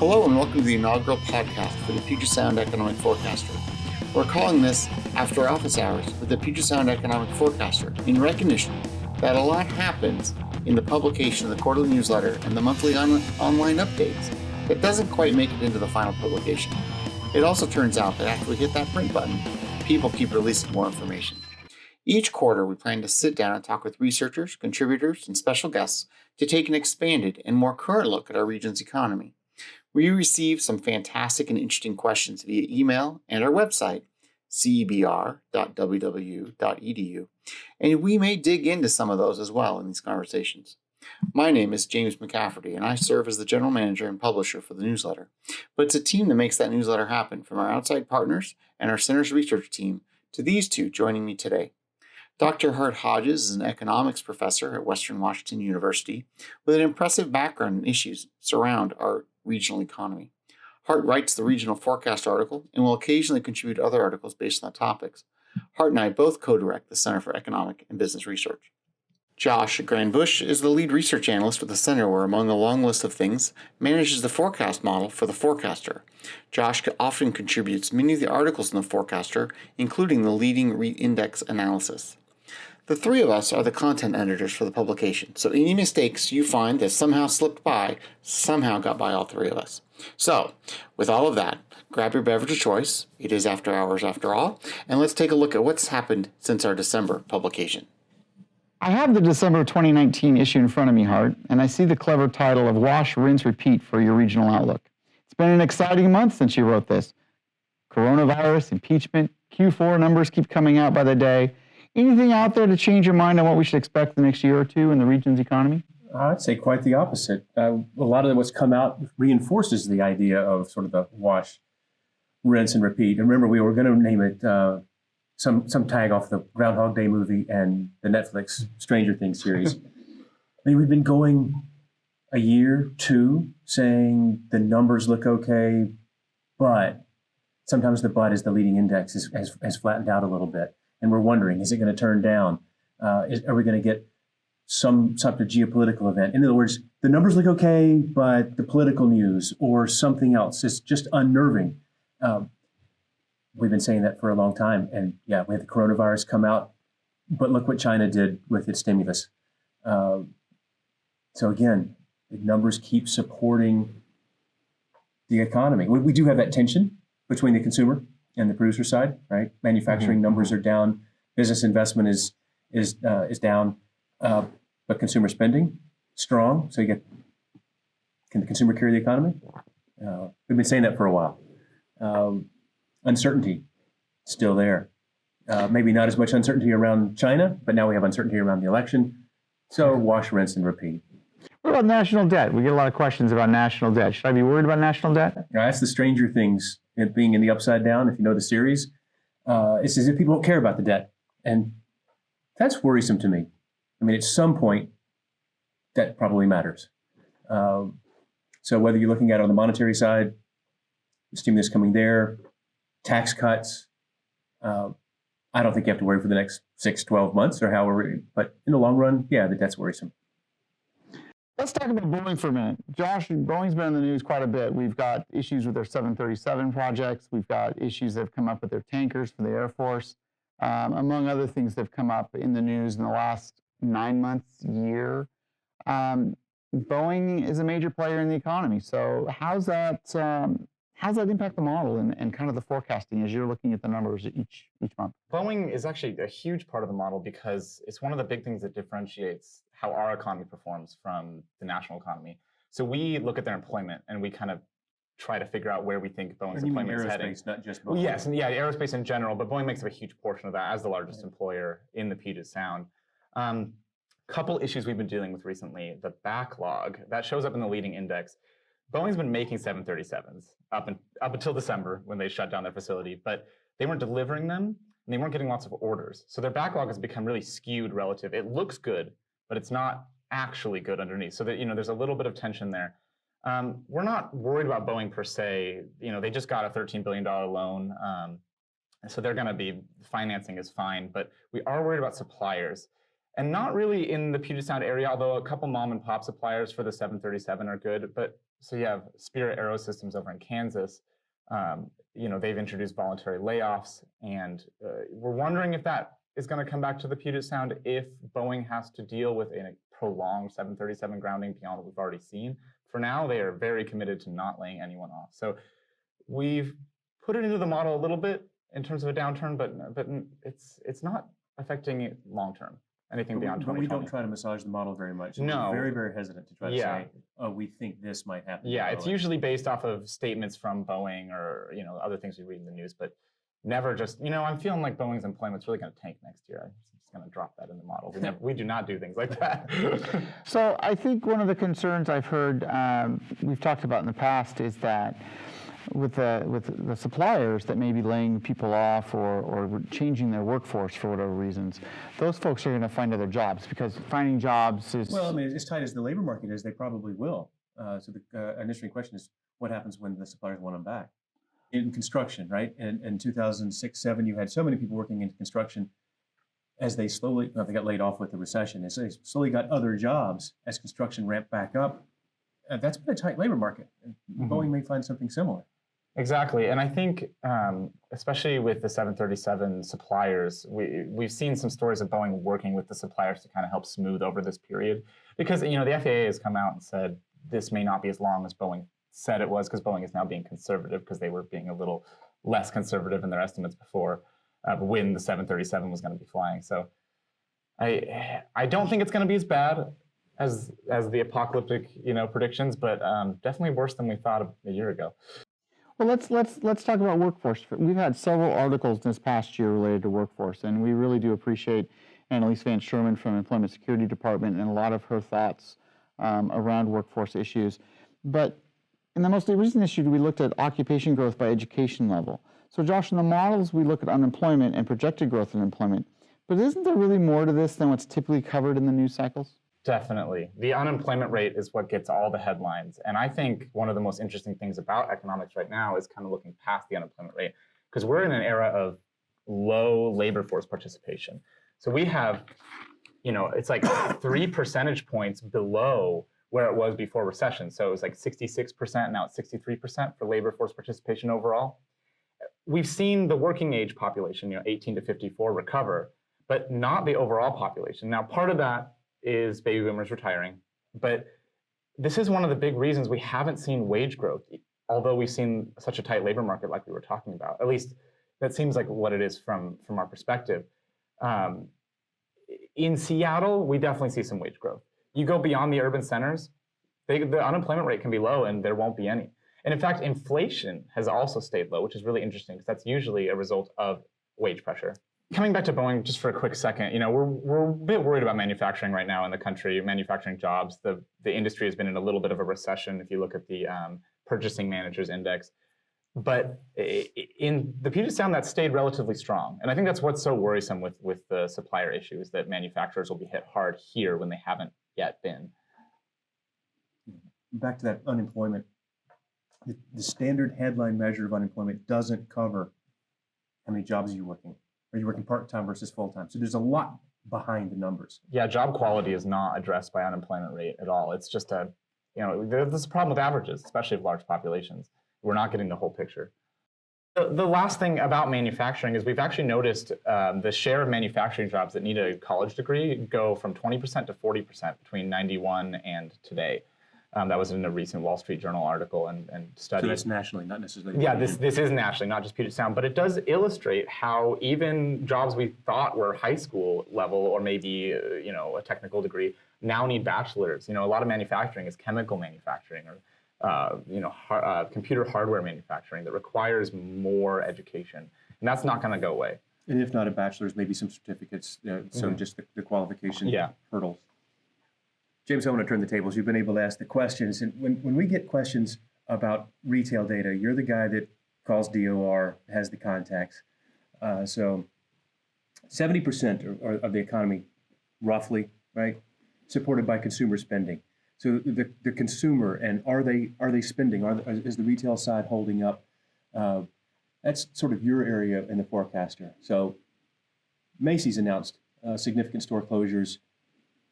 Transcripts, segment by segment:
Hello and welcome to the inaugural podcast for the Puget Sound Economic Forecaster. We're calling this After Office Hours with the Puget Sound Economic Forecaster in recognition that a lot happens in the publication of the quarterly newsletter and the monthly online updates that doesn't quite make it into the final publication. It also turns out that after we hit that print button, people keep releasing more information. Each quarter, we plan to sit down and talk with researchers, contributors, and special guests to take an expanded and more current look at our region's economy. We received some fantastic and interesting questions via email and our website, cebr.wwu.edu, and we may dig into some of those as well in these conversations. My name is James McCafferty, and I serve as the general manager and publisher for the newsletter. But it's a team that makes that newsletter happen, from our outside partners and our center's research team to these two joining me today. Dr. Hart Hodges is an economics professor at Western Washington University with an impressive background in issues surround our regional economy. Hart writes the regional forecast article and will occasionally contribute other articles based on the topics. Hart and I both co-direct the Center for Economic and Business Research. Josh Grandbouche is the lead research analyst with the center where, among a long list of things, manages the forecast model for the forecaster. Josh often contributes many of the articles in the forecaster, including the leading index analysis. The three of us are the content editors for the publication, so any mistakes you find that somehow slipped by somehow got by all three of us. So, with all of that, grab your beverage of choice. It is after hours after all, and let's take a look at what's happened since our December publication. I have the December 2019 issue in front of me, Hart, and I see the clever title of Wash, Rinse, Repeat for your regional outlook. It's been an exciting month since you wrote this. Coronavirus, impeachment, Q4 numbers keep coming out by the day. Anything out there to change your mind on what we should expect the next year or two in the region's economy? I'd say quite the opposite. A lot of what's come out reinforces the idea of sort of the wash, rinse, and repeat. And remember, we were going to name it some tag off the Groundhog Day movie and the Netflix Stranger Things series. I mean, we've been going a year, two, saying the numbers look okay, but sometimes the but is the leading index has flattened out a little bit. And we're wondering, is it going to turn down? Are we going to get some type of geopolitical event? In other words, the numbers look okay, but the political news or something else is just unnerving. We've been saying that for a long time. And yeah, we had the coronavirus come out, but look what China did with its stimulus. So again, the numbers keep supporting the economy. We do have that tension between the consumer and the producer side, right? Manufacturing numbers are down, business investment is down, but consumer spending strong. So can the consumer carry the economy? We've been saying that for a while. Uncertainty still there. Maybe not as much uncertainty around China, but now we have uncertainty around the election. So wash, rinse, and repeat. What about national debt? We get a lot of questions about national debt. Should I be worried about national debt? That's the Stranger Things. It being in the Upside Down, if you know the series, it's as if people don't care about the debt. And that's worrisome to me. I mean, at some point, debt probably matters. So whether you're looking at it on the monetary side, the stimulus coming there, tax cuts, I don't think you have to worry for the next 6, 12 months or however, but in the long run, yeah, the debt's worrisome. Let's talk about Boeing for a minute. Josh, Boeing's been in the news quite a bit. We've got issues with their 737 projects. We've got issues that have come up with their tankers for the Air Force, among other things that have come up in the news in the last 9 months, year. Boeing is a major player in the economy. So how's that impact the model and kind of the forecasting as you're looking at the numbers each month? Boeing is actually a huge part of the model because it's one of the big things that differentiates how our economy performs from the national economy. So we look at their employment and we kind of try to figure out where we think Boeing's employment is heading. Not just Boeing. Well, yes, and yeah, aerospace in general, but Boeing makes up a huge portion of that as the largest employer in the Puget Sound. Couple issues we've been dealing with recently: the backlog that shows up in the leading index. Boeing's been making 737s up until December when they shut down their facility, but they weren't delivering them and they weren't getting lots of orders. So their backlog has become really skewed relative. It looks good, but it's not actually good underneath. So that, there's a little bit of tension there. We're not worried about Boeing per se. They just got a $13 billion loan. So they're going to be, financing is fine, but we are worried about suppliers. and not really in the Puget Sound area, although a couple mom and pop suppliers for the 737 are good. But so you have Spirit Aerosystems over in Kansas. They've introduced voluntary layoffs, and we're wondering if that is going to come back to the Puget Sound if Boeing has to deal with a prolonged 737 grounding beyond what we've already seen. For now, they are very committed to not laying anyone off. So we've put it into the model a little bit in terms of a downturn, but it's not affecting it long term. Anything beyond 2020. But we don't try to massage the model very much. No. We're very, very hesitant to try to say, oh, we think this might happen. Yeah, it's usually based off of statements from Boeing or other things we read in the news, but never just, I'm feeling like Boeing's employment's really going to tank next year. I'm just going to drop that in the model. We do not do things like that. So I think one of the concerns I've heard, we've talked about in the past, is that with the suppliers that may be laying people off or changing their workforce for whatever reasons, those folks are going to find other jobs, because finding jobs is... Well, I mean, as tight as the labor market is, they probably will. So the initial question is, what happens when the suppliers want them back? In construction, right? And in 2006-07, you had so many people working in construction as they they got laid off with the recession. As they slowly got other jobs as construction ramped back up. That's been a tight labor market. Boeing may find something similar. Exactly, and I think especially with the 737 suppliers, we've seen some stories of Boeing working with the suppliers to kind of help smooth over this period, because the FAA has come out and said this may not be as long as Boeing said it was, because Boeing is now being conservative, because they were being a little less conservative in their estimates before when the 737 was going to be flying. So I don't think it's going to be as bad as the apocalyptic predictions, but definitely worse than we thought a year ago. Well, let's talk about workforce. We've had several articles this past year related to workforce, and we really do appreciate Annalise Van Sherman from Employment Security Department and a lot of her thoughts around workforce issues. But in the most recent issue, we looked at occupation growth by education level. So Josh, in the models, we look at unemployment and projected growth in employment. But isn't there really more to this than what's typically covered in the news cycles? Definitely. The unemployment rate is what gets all the headlines. And I think one of the most interesting things about economics right now is kind of looking past the unemployment rate, because we're in an era of low labor force participation. So we have, it's like 3 percentage points below where it was before recession. So it was like 66%, now it's 63% for labor force participation overall. We've seen the working age population, 18 to 54, recover, but not the overall population. Now, part of that is baby boomers retiring, but this is one of the big reasons we haven't seen wage growth, although we've seen such a tight labor market like we were talking about. At least that seems like what it is from our perspective. In Seattle, we definitely see some wage growth. You go beyond the urban centers, the unemployment rate can be low and there won't be any. And in fact, inflation has also stayed low, which is really interesting, because that's usually a result of wage pressure. Coming back to Boeing just for a quick second, we're a bit worried about manufacturing right now in the country, manufacturing jobs. The industry has been in a little bit of a recession if you look at the Purchasing Managers Index. But in the Puget Sound, that stayed relatively strong. And I think that's what's so worrisome with the supplier issue, is that manufacturers will be hit hard here when they haven't yet been. Back to that unemployment. The standard headline measure of unemployment doesn't cover how many jobs are you working. Are you working part-time versus full-time? So there's a lot behind the numbers. Yeah, job quality is not addressed by unemployment rate at all. It's just there's a problem with averages, especially of large populations. We're not getting the whole picture. The last thing about manufacturing is we've actually noticed the share of manufacturing jobs that need a college degree go from 20% to 40% between 91 and today. That was in a recent Wall Street Journal article and study. So that's nationally, not necessarily. Yeah, this is nationally, not just Puget Sound, but it does illustrate how even jobs we thought were high school level or maybe a technical degree now need bachelors. A lot of manufacturing is chemical manufacturing or computer hardware manufacturing that requires more education, and that's not going to go away. And if not a bachelor's, maybe some certificates. So just the qualification hurdles. James, I want to turn the tables. You've been able to ask the questions. And when we get questions about retail data, you're the guy that calls DOR, has the contacts. So 70% of the economy, roughly, right, supported by consumer spending. So the consumer, and are they spending? Is the retail side holding up? That's sort of your area in the forecaster. So Macy's announced significant store closures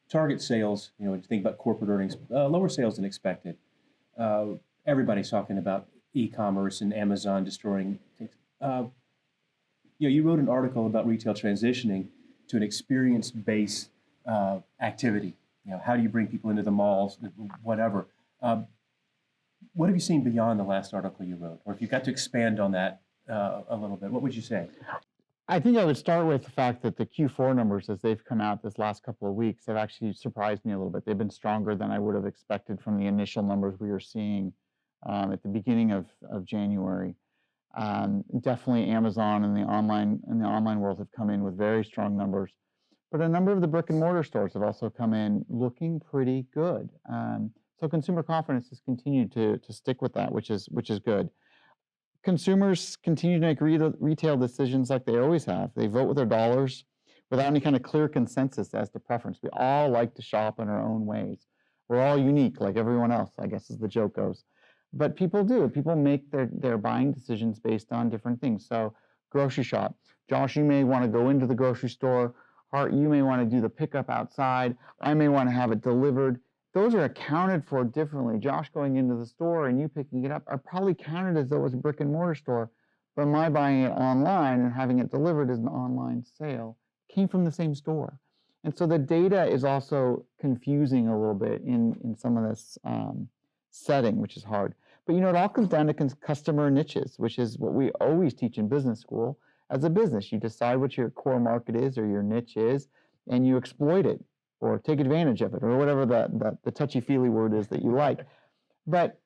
Target sales, when you think about corporate earnings, lower sales than expected. Everybody's talking about e-commerce and Amazon destroying things. You wrote an article about retail transitioning to an experience-based activity. How do you bring people into the malls, whatever. What have you seen beyond the last article you wrote? Or if you got to expand on that a little bit, what would you say? I think I would start with the fact that the Q4 numbers, as they've come out this last couple of weeks, have actually surprised me a little bit. They've been stronger than I would have expected from the initial numbers we were seeing at the beginning of January. Definitely Amazon and the online world have come in with very strong numbers, but a number of the brick and mortar stores have also come in looking pretty good. So consumer confidence has continued to stick with that, which is good. Consumers continue to make retail decisions like they always have. They vote with their dollars without any kind of clear consensus as to preference. We all like to shop in our own ways. We're all unique, like everyone else, I guess, as the joke goes. But people do. People make their buying decisions based on different things. So grocery shop. Josh, you may want to go into the grocery store. Hart, you may want to do the pickup outside. I may want to have it delivered. Those are accounted for differently. Josh going into the store and you picking it up are probably counted as though it was a brick and mortar store, but my buying it online and having it delivered as an online sale came from the same store. And so the data is also confusing a little bit in some of this setting, which is hard. But it all comes down to customer niches, which is what we always teach in business school. As a business, you decide what your core market is or your niche is, and you exploit it or take advantage of it, or whatever the touchy-feely word is that you like. But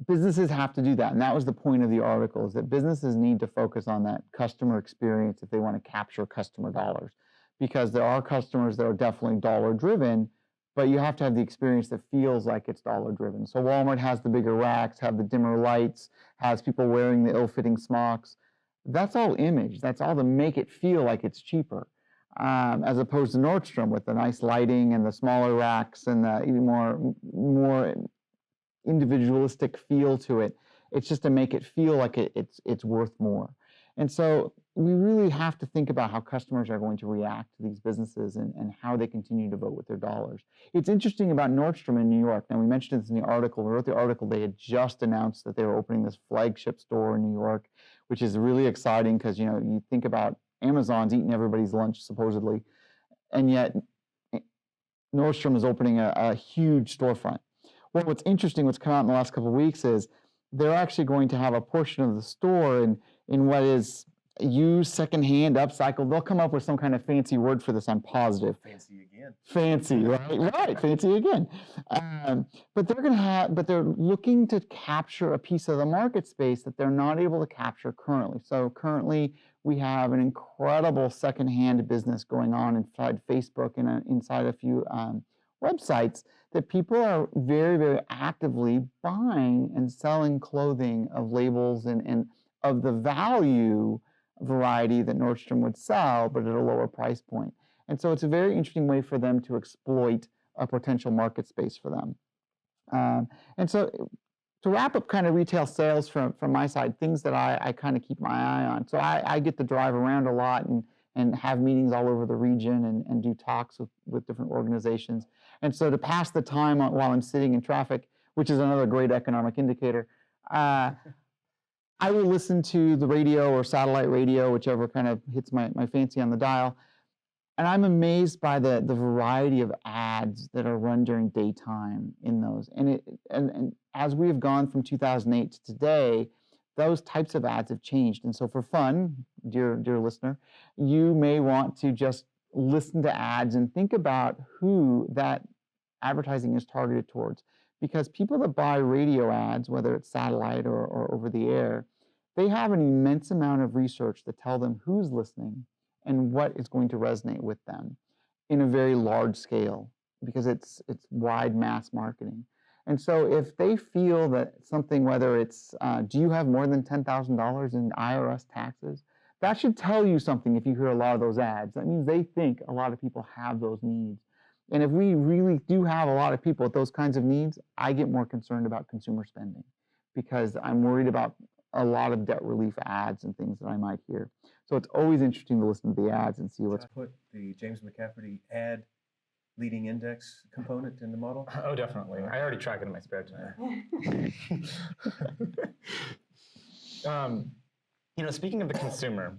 businesses have to do that, and that was the point of the article, is that businesses need to focus on that customer experience if they want to capture customer dollars. Because there are customers that are definitely dollar-driven, but you have to have the experience that feels like it's dollar-driven. So Walmart has the bigger racks, have the dimmer lights, has people wearing the ill-fitting smocks. That's all image. That's all to make it feel like it's cheaper. As opposed to Nordstrom with the nice lighting and the smaller racks and the even more individualistic feel to it. It's just to make it feel like it's worth more. And so we really have to think about how customers are going to react to these businesses and how they continue to vote with their dollars. It's interesting about Nordstrom in New York. Now, we mentioned this in the article. We wrote the article. They had just announced that they were opening this flagship store in New York, which is really exciting because, you think about Amazon's eating everybody's lunch, supposedly, and yet Nordstrom is opening a huge storefront. Well, what's interesting, what's come out in the last couple of weeks is they're actually going to have a portion of the store in what is used, secondhand, upcycled. They'll come up with some kind of fancy word for this. I'm positive. Fancy again. Fancy, right? Right, fancy again. But they're looking to capture a piece of the market space that they're not able to capture currently. So currently, we have an incredible secondhand business going on inside Facebook and inside a few websites that people are very, very actively buying and selling clothing of labels and of the value variety that Nordstrom would sell, but at a lower price point. And so it's a very interesting way for them to exploit a potential market space for them. And so to wrap up kind of retail sales from my side, things that I kind of keep my eye on. So I get to drive around a lot and have meetings all over the region and do talks with different organizations. And so to pass the time while I'm sitting in traffic, which is another great economic indicator, I will listen to the radio or satellite radio, whichever kind of hits my fancy on the dial. And I'm amazed by the variety of ads that are run during daytime in those. And as we have gone from 2008 to today, those types of ads have changed. And so for fun, dear listener, you may want to just listen to ads and think about who that advertising is targeted towards. Because people that buy radio ads, whether it's satellite or over the air, they have an immense amount of research to tell them who's listening and what is going to resonate with them in a very large scale, because it's wide mass marketing. And so if they feel that something, whether it's, do you have more than $10,000 in IRS taxes? That should tell you something if you hear a lot of those ads. That means they think a lot of people have those needs. And if we really do have a lot of people with those kinds of needs, I get more concerned about consumer spending because I'm worried about a lot of debt relief ads and things that I might hear. So it's always interesting to listen to the ads and see what's... I put the James McCafferty ad leading index component in the model? Oh, definitely. I already track it in my spare time. Speaking of the consumer,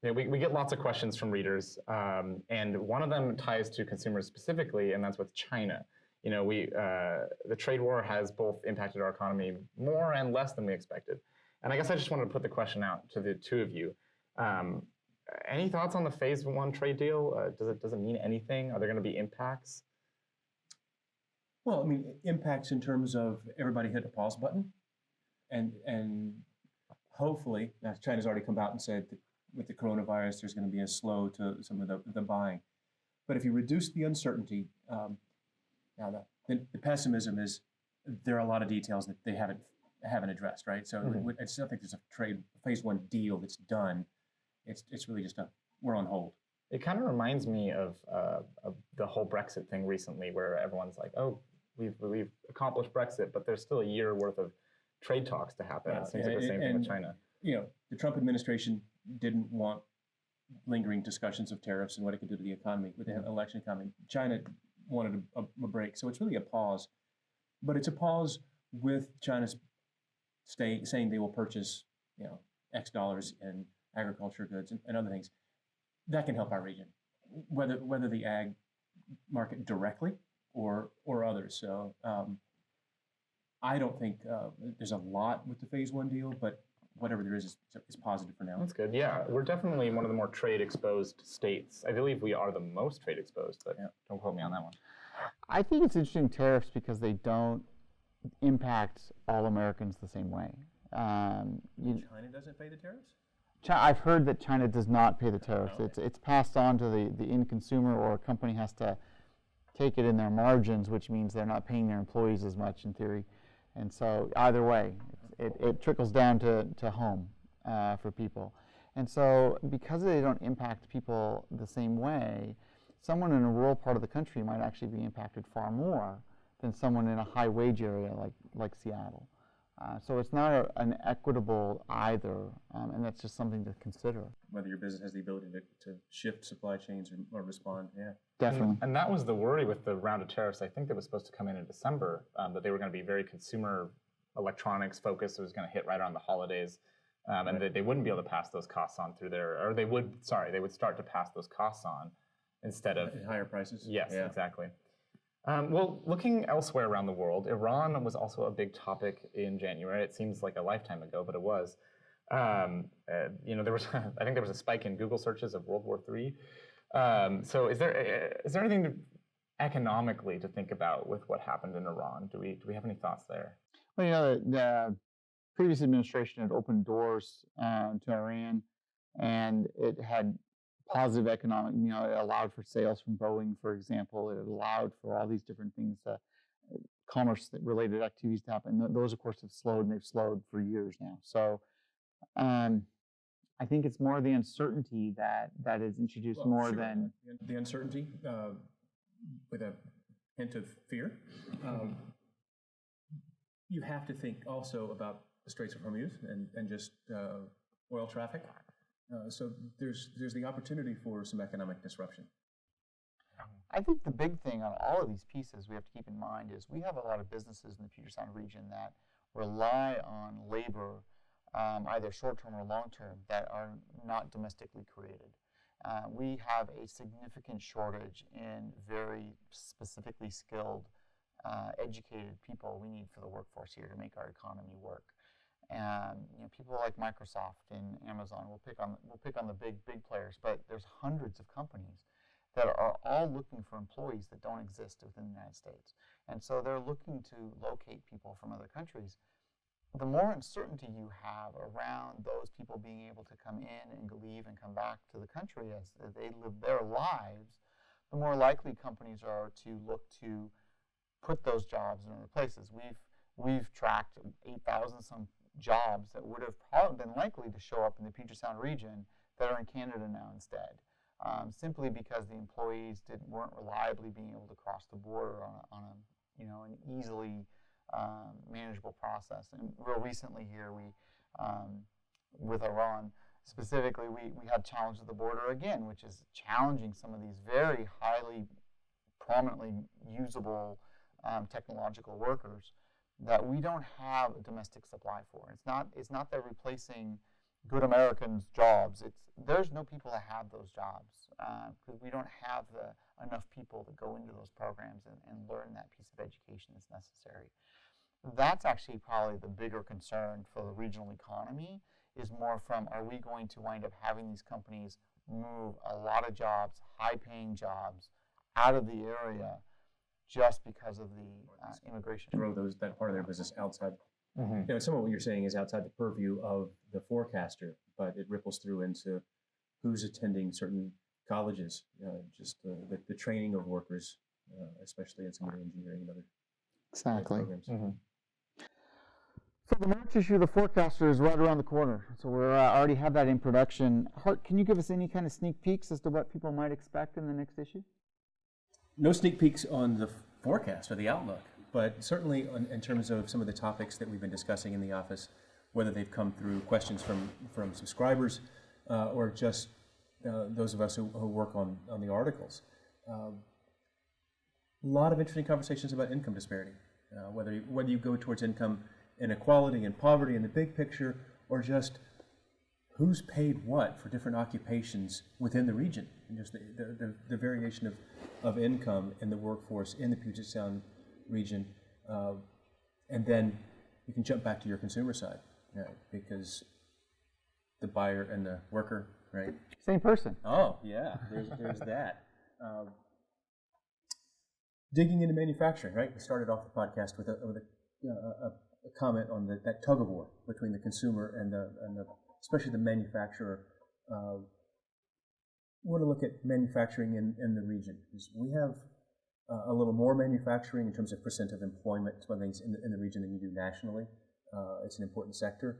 we get lots of questions from readers, and one of them ties to consumers specifically, and that's with China. The trade war has both impacted our economy more and less than we expected. And I guess I just wanted to put the question out to the two of you. Any thoughts on the phase 1 trade deal? Does it mean anything? Are there going to be impacts? Well, I mean, impacts in terms of everybody hit a pause button, and hopefully, now China's already come out and said that with the coronavirus, there's going to be a slow to some of the buying. But if you reduce the uncertainty, now the pessimism is there are a lot of details that they haven't addressed, right? So I still think there's a phase 1 deal that's done. It's really just we're on hold. It kind of reminds me of the whole Brexit thing recently, where everyone's like, "Oh, we've accomplished Brexit, but there's still a year worth of trade talks to happen." It seems like the same thing with China. The Trump administration didn't want lingering discussions of tariffs and what it could do to the economy with the election coming. China wanted a break, so it's really a pause, but it's a pause with China saying they will purchase X dollars in agriculture goods and other things. That can help our region, whether the ag market directly or others. So I don't think there's a lot with the phase 1 deal, but whatever there is positive for now. That's good. Yeah, we're definitely one of the more trade exposed states. I believe we are the most trade exposed, but don't quote me on that one. I think it's interesting tariffs because they don't impact all Americans the same way. China doesn't pay the tariffs? I've heard that China does not pay the tariffs. It's passed on to the end consumer, or a company has to take it in their margins, which means they're not paying their employees as much in theory. And so either way, it trickles down to home for people. And so because they don't impact people the same way, someone in a rural part of the country might actually be impacted far more than someone in a high wage area like Seattle. So it's not an equitable either, and that's just something to consider. Whether your business has the ability to shift supply chains or respond, Definitely. And that was the worry with the round of tariffs. I think that was supposed to come in December, that they were going to be very consumer electronics focused. It was going to hit right around the holidays, and they wouldn't be able to pass those costs on through or they would start to pass those costs on instead of at higher prices. Yes, exactly. Well, looking elsewhere around the world, Iran was also a big topic in January. It seems like a lifetime ago, but it was. There was I think there was a spike in Google searches of World War III. So is there anything economically to think about with what happened in Iran? Do we have any thoughts there? Well, the previous administration had opened doors to Iran, and it had positive economic, it allowed for sales from Boeing, for example. It allowed for all these different things, commerce-related activities to happen. Those, of course, have slowed, and they've slowed for years now. So I think it's more the uncertainty that is introduced than... The uncertainty with a hint of fear. You have to think also about the Straits of Hormuz and just oil traffic. So there's the opportunity for some economic disruption. I think the big thing on all of these pieces we have to keep in mind is we have a lot of businesses in the Puget Sound region that rely on labor, either short-term or long-term, that are not domestically created. We have a significant shortage in very specifically skilled, educated people we need for the workforce here to make our economy work. And people like Microsoft and Amazon, we'll pick on the big players, but there's hundreds of companies that are all looking for employees that don't exist within the United States. And so they're looking to locate people from other countries. The more uncertainty you have around those people being able to come in and leave and come back to the country as they live their lives, the more likely companies are to look to put those jobs in other places. We've tracked 8,000 some jobs that would have probably been likely to show up in the Puget Sound region that are in Canada now instead, simply because the employees weren't reliably being able to cross the border on an easily manageable process. And real recently here, with Iran specifically, we had challenge at the border again, which is challenging some of these very highly prominently usable technological workers that we don't have a domestic supply for. It's not that replacing good Americans' jobs. There's no people that have those jobs because we don't have enough people to go into those programs and learn that piece of education that's necessary. That's actually probably the bigger concern for the regional economy, is more from, are we going to wind up having these companies move a lot of jobs, high-paying jobs, out of the area just because of the immigration? Throw that part of their business outside. Some of what you're saying is outside the purview of the forecaster, but it ripples through into who's attending certain colleges, just the training of workers, especially in some of the engineering and other programs. So the March issue of the Forecaster is right around the corner. So we already have that in production. Hart, can you give us any kind of sneak peeks as to what people might expect in the next issue? No sneak peeks on the forecast or the outlook, but certainly in terms of some of the topics that we've been discussing in the office, whether they've come through questions from subscribers or just those of us who work on the articles. A lot of interesting conversations about income disparity, whether you go towards income inequality and poverty in the big picture, or just who's paid what for different occupations within the region, and just the variation of income in the workforce in the Puget Sound region. And then you can jump back to your consumer side, because the buyer and the worker, right? Same person. Oh, yeah, there's that. Digging into manufacturing, right? We started off the podcast with a comment on that tug of war between the consumer and especially the manufacturer. We want to look at manufacturing in the region, because we have a little more manufacturing in terms of percent of employment, some things in the region than you do nationally. It's an important sector.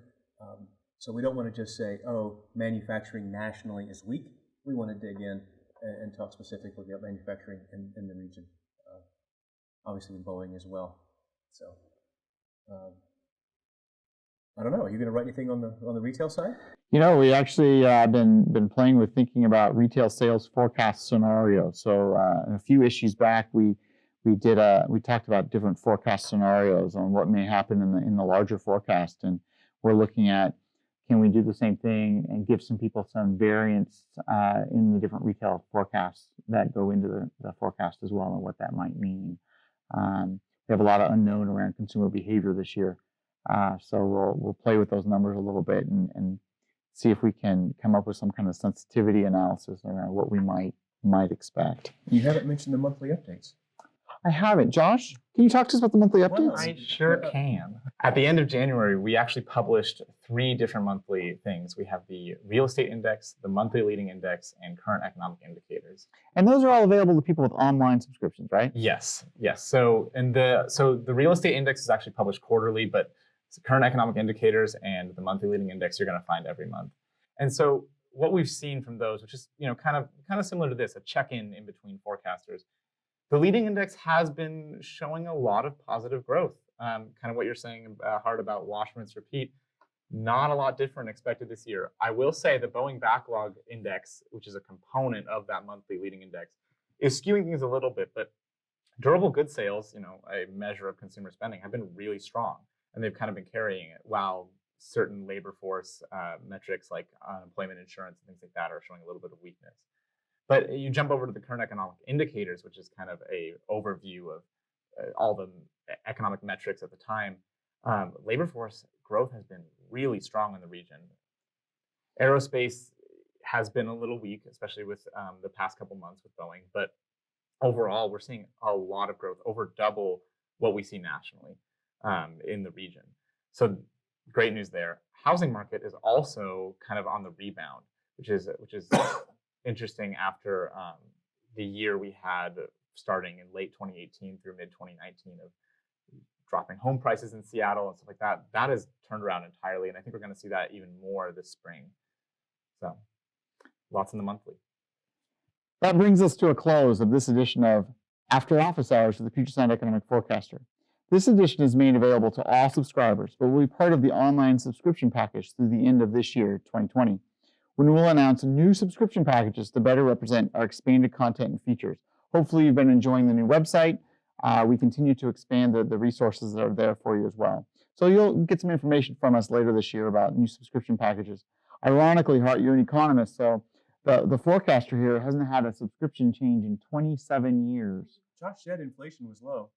So we don't want to just say, oh, manufacturing nationally is weak. We want to dig in and talk specifically about manufacturing in the region. Obviously with Boeing as well. So I don't know. Are you going to write anything on the retail side? We actually been playing with thinking about retail sales forecast scenarios. So a few issues back, we talked about different forecast scenarios on what may happen in the larger forecast, and we're looking at, can we do the same thing and give some people some variance in the different retail forecasts that go into the forecast as well, and what that might mean. We have a lot of unknown around consumer behavior this year. So we'll play with those numbers a little bit and see if we can come up with some kind of sensitivity analysis around what we might expect. You haven't mentioned the monthly updates. I haven't. Josh, can you talk to us about the monthly updates? I sure can. At the end of January, we actually published 3 different monthly things. We have the real estate index, the monthly leading index, and current economic indicators. And those are all available to people with online subscriptions, right? Yes. So the real estate index is actually published quarterly, but current economic indicators and the monthly leading index you're going to find every month. And so what we've seen from those, which is kind of similar to this, a check-in in between forecasters. The leading index has been showing a lot of positive growth. Kind of what you're saying, Hart, about wash, rinse, repeat. Not a lot different expected this year. I will say the Boeing backlog index, which is a component of that monthly leading index, is skewing things a little bit. But durable goods sales, a measure of consumer spending, have been really strong, and they've kind of been carrying it, while certain labor force metrics like unemployment insurance and things like that are showing a little bit of weakness. But you jump over to the current economic indicators, which is kind of a overview of all the economic metrics at the time. Labor force growth has been really strong in the region. Aerospace has been a little weak, especially with the past couple months with Boeing. But overall, we're seeing a lot of growth, over double what we see nationally in the region. So great news there. Housing market is also kind of on the rebound, which is interesting after the year we had starting in late 2018 through mid 2019 of dropping home prices in Seattle and stuff like that. That has turned around entirely, and I think we're going to see that even more this spring. So lots in the monthly. That brings us to a close of this edition of After Office Hours of the Puget Sound Economic Forecaster. This edition is made available to all subscribers, but will be part of the online subscription package through the end of this year, 2020, when we will announce new subscription packages to better represent our expanded content and features, Hopefully you've been enjoying the new website. We continue to expand the resources that are there for you as well. So you'll get some information from us later this year about new subscription packages. Ironically, Hart, you're an economist, so the forecaster here hasn't had a subscription change in 27 years. Josh said inflation was low.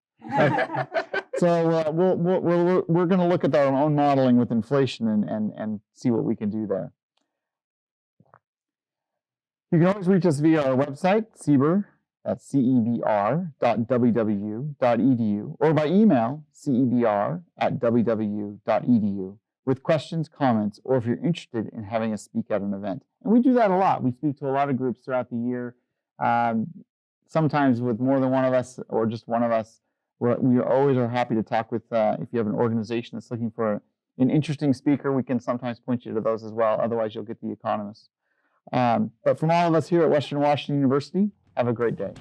So we're going to look at our own modeling with inflation and see what we can do there. You can always reach us via our website, CEBR, that's cebr.wwu.edu, or by email, cebr@wwu.edu, with questions, comments, or if you're interested in having us speak at an event. And we do that a lot. We speak to a lot of groups throughout the year, sometimes with more than one of us or just one of us. We always are happy to talk with, if you have an organization that's looking for an interesting speaker, we can sometimes point you to those as well. Otherwise, you'll get the economists. But from all of us here at Western Washington University, have a great day.